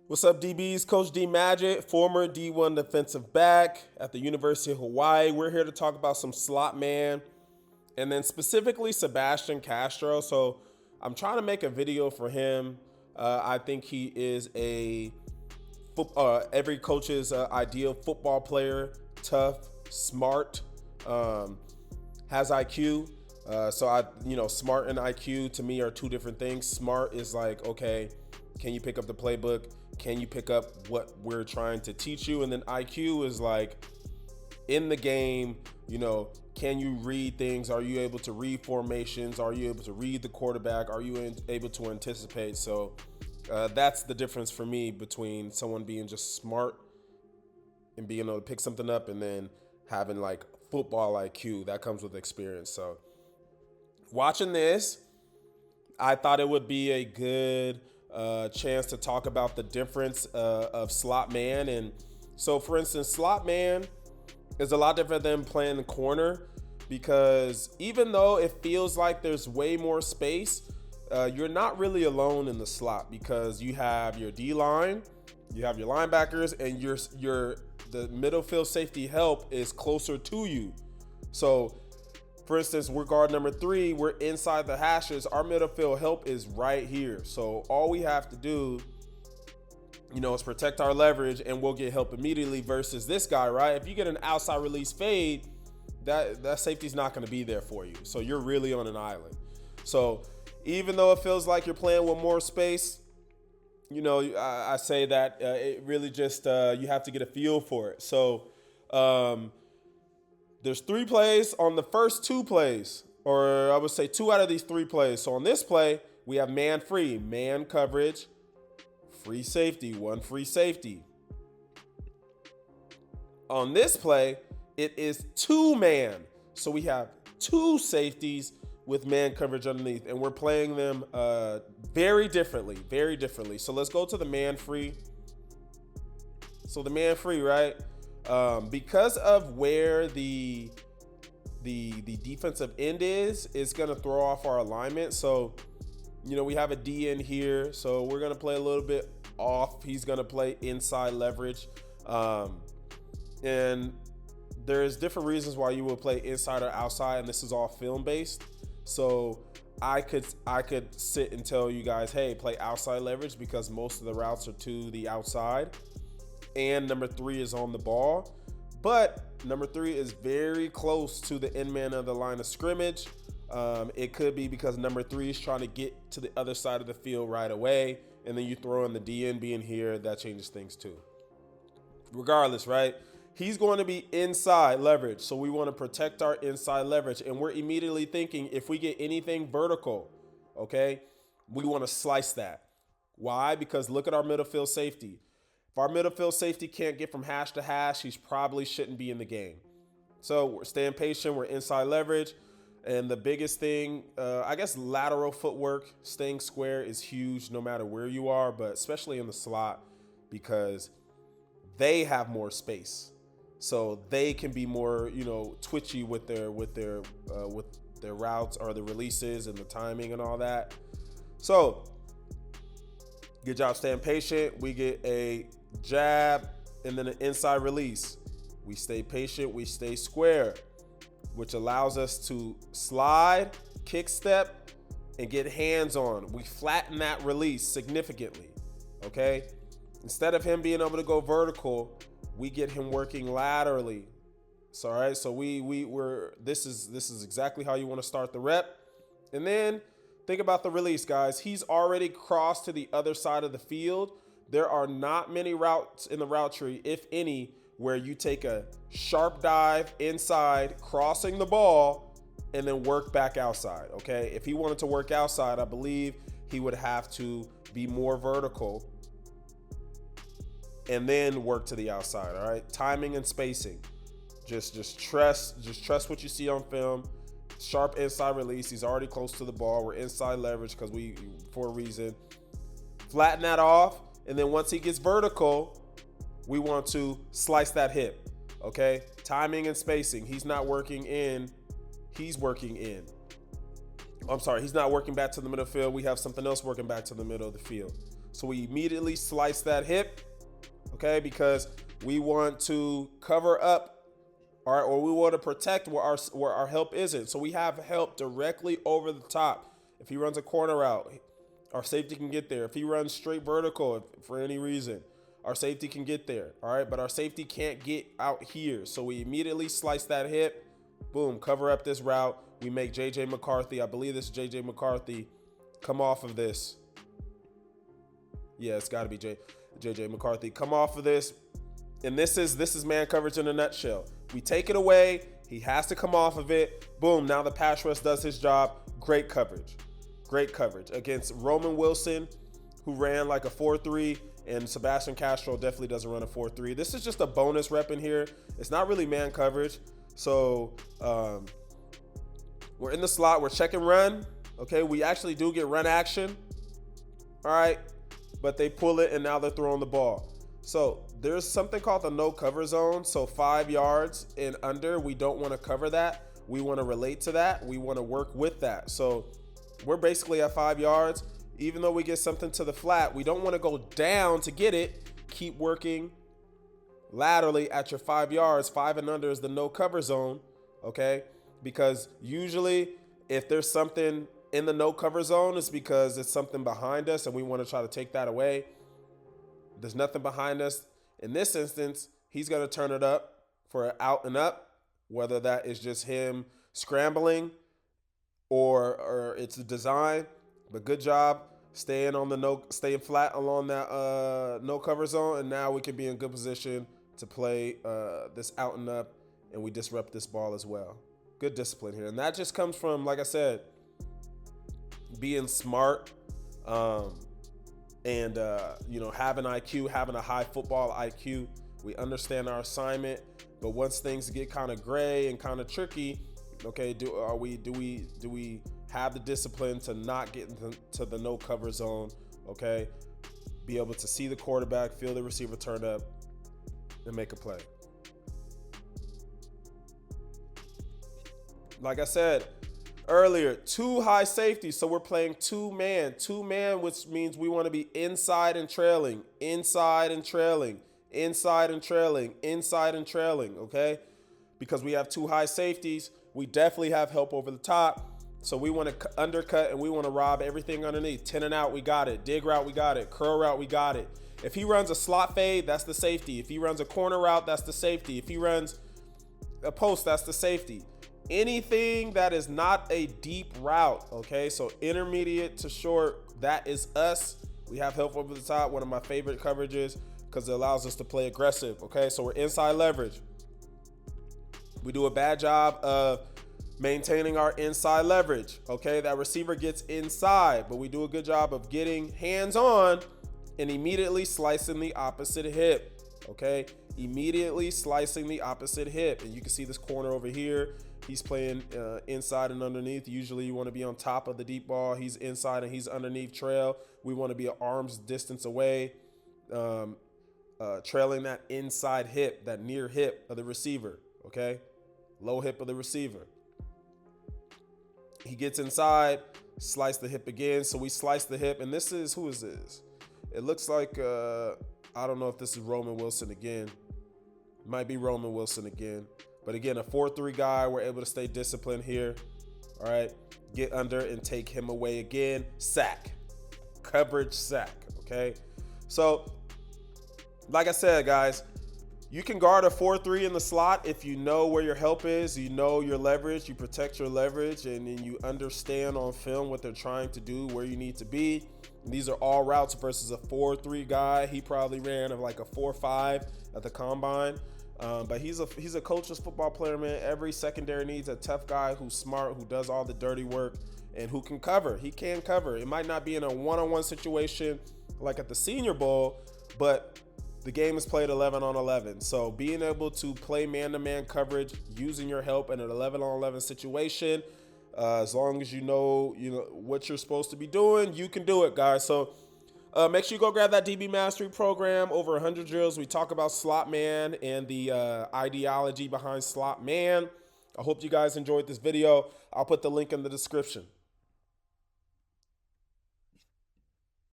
What's up, DBs? Coach D Magic, former D1 defensive back at the University of Hawaii. We're here to talk about some slot man and then specifically Sebastian Castro. So I'm trying to make a video for him. I think he is every coach's ideal football player, tough, smart, has IQ. Smart and IQ to me are two different things. Smart is like, okay, can you pick up the playbook? Can you pick up what we're trying to teach you? And then IQ is like, in the game, can you read things? Are you able to read formations? Are you able to read the quarterback? Are you able to anticipate? So that's the difference for me between someone being just smart and being able to pick something up and then having like football IQ that comes with experience. So watching this, I thought it would be a good chance to talk about the difference of slot man. And so, for instance, slot man is a lot different than playing the corner, because even though it feels like there's way more space, you're not really alone in the slot, because you have your D line, you have your linebackers, and the middle field safety help is closer to you. So for instance, we're guard number 3, we're inside the hashes, our middle field help is right here. So all we have to do, is protect our leverage and we'll get help immediately, versus this guy, right? If you get an outside release fade, that safety's not going to be there for you. So you're really on an island. So even though it feels like you're playing with more space, I say that it really just, you have to get a feel for it. So there's 3 plays on the first 2 plays, or I would say 2 out of these 3 plays. So on this play, we have man free, man coverage, free safety, 1 free safety. On this play, it is 2 man. So we have 2 safeties with man coverage underneath, and we're playing them very differently. So let's go to the man free. So the man free, right? Because of where the defensive end is, it's gonna throw off our alignment. So, we have a D in here, so we're gonna play a little bit off. He's gonna play inside leverage, and there's different reasons why you would play inside or outside, and this is all film based. So I could sit and tell you guys, hey, play outside leverage, because most of the routes are to the outside, and number 3 is on the ball, but number 3 is very close to the end man of the line of scrimmage. It could be because number 3 is trying to get to the other side of the field right away, and then you throw in the DN being here, that changes things too. Regardless, right? He's going to be inside leverage, so we want to protect our inside leverage, and we're immediately thinking, if we get anything vertical, okay, we want to slice that. Why? Because look at our middle field safety. If our middle field safety can't get from hash to hash, he probably shouldn't be in the game. So we're staying patient, we're inside leverage, and the biggest thing, I guess lateral footwork, staying square is huge no matter where you are, but especially in the slot, because they have more space. So they can be more, twitchy with their routes or the releases and the timing and all that. So good job staying patient. We get a jab and then an inside release. We stay patient, we stay square, which allows us to slide, kick step, and get hands on. We flatten that release significantly, okay? Instead of him being able to go vertical, we get him working laterally. So, all right, so this is exactly how you want to start the rep. And then think about the release, guys. He's already crossed to the other side of the field. There are not many routes in the route tree, if any, where you take a sharp dive inside, crossing the ball, and then work back outside, okay? If he wanted to work outside, I believe he would have to be more vertical and then work to the outside, all right? Timing and spacing. Just trust what you see on film. Sharp inside release. He's already close to the ball. We're inside leverage for a reason. Flatten that off, and then once he gets vertical, we want to slice that hip, okay? Timing and spacing. He's not working in. He's working in. I'm sorry, he's not working back to the middle field. We have something else working back to the middle of the field. So we immediately slice that hip, okay, because we want to cover up, all right, or we want to protect where our help isn't. So we have help directly over the top. If he runs a corner route, our safety can get there. If he runs straight vertical for any reason, our safety can get there, all right? But our safety can't get out here. So we immediately slice that hip, boom, cover up this route. We make J.J. McCarthy, I believe this is J.J. McCarthy, come off of this. Yeah, it's got to be J.J. McCarthy. Come off of this. And this is man coverage in a nutshell. We take it away. He has to come off of it. Boom, now the pass rush does his job. Great coverage. Great coverage against Roman Wilson, who ran like a 4.3, and Sebastian Castro definitely doesn't run a 4.3. This is just a bonus rep in here. It's not really man coverage. So we're in the slot. We're check and run. Okay, we actually do get run action. All right, but they pull it, and now they're throwing the ball. So there's something called the no cover zone. So 5 yards and under, we don't want to cover that. We want to relate to that. We want to work with that. So we're basically at 5 yards. Even though we get something to the flat, we don't want to go down to get it. Keep working laterally at your 5 yards. 5 and under is the no cover zone, okay? Because usually if there's something in the no cover zone, it's because it's something behind us and we want to try to take that away. There's nothing behind us. In this instance, he's going to turn it up for an out and up, whether that is just him scrambling or it's the design. But good job staying flat along that no cover zone, and now we can be in good position to play this out and up, and we disrupt this ball as well. Good discipline here, and that just comes from, like I said, being smart, and having IQ, having a high football IQ. We understand our assignment, but once things get kind of gray and kind of tricky, okay, do we have the discipline to not get into the no cover zone, okay? Be able to see the quarterback, feel the receiver turn up, and make a play. Like I said earlier, 2 high safeties, so we're playing 2-man, which means we want to be inside and trailing, okay? Because we have 2 high safeties, we definitely have help over the top. So we want to undercut and we want to rob everything underneath. 10 and out, we got it. Dig route, we got it. Curl route, we got it. If he runs a slot fade, that's the safety. If he runs a corner route, that's the safety. If he runs a post, that's the safety. Anything that is not a deep route, okay? So intermediate to short, that is us. We have help over the top, one of my favorite coverages because it allows us to play aggressive, okay? So we're inside leverage. We do a bad job of maintaining our inside leverage, okay? That receiver gets inside, but we do a good job of getting hands on and immediately slicing the opposite hip, okay? Immediately slicing the opposite hip. And you can see this corner over here. He's playing inside and underneath. Usually you want to be on top of the deep ball. He's inside and he's underneath trail. We want to be an arm's distance away, trailing that inside hip, that near hip of the receiver, okay? Low hip of the receiver. He gets inside, slice the hip again. So we slice the hip, and this is, who is this? It looks like, I don't know if this is Roman Wilson again. Might be Roman Wilson again. But again, a 4-3 guy, we're able to stay disciplined here. All right, get under and take him away again. Sack, coverage sack, okay? So, like I said, guys, you can guard a 4-3 in the slot if you know where your help is, you know your leverage, you protect your leverage, and then you understand on film what they're trying to do, where you need to be. And these are all routes versus a 4-3 guy. He probably ran of like a 4-5 at the combine. But he's a coach's football player, man. Every secondary needs a tough guy who's smart, who does all the dirty work, and who can cover. He can cover. It might not be in a one-on-one situation like at the Senior Bowl, but the game is played 11 on 11. So being able to play man-to-man coverage using your help in an 11 on 11 situation, as long as you know what you're supposed to be doing, you can do it, guys. So make sure you go grab that DB Mastery program. Over 100 drills. We talk about slot man and the ideology behind slot man. I hope you guys enjoyed this video. I'll put the link in the description.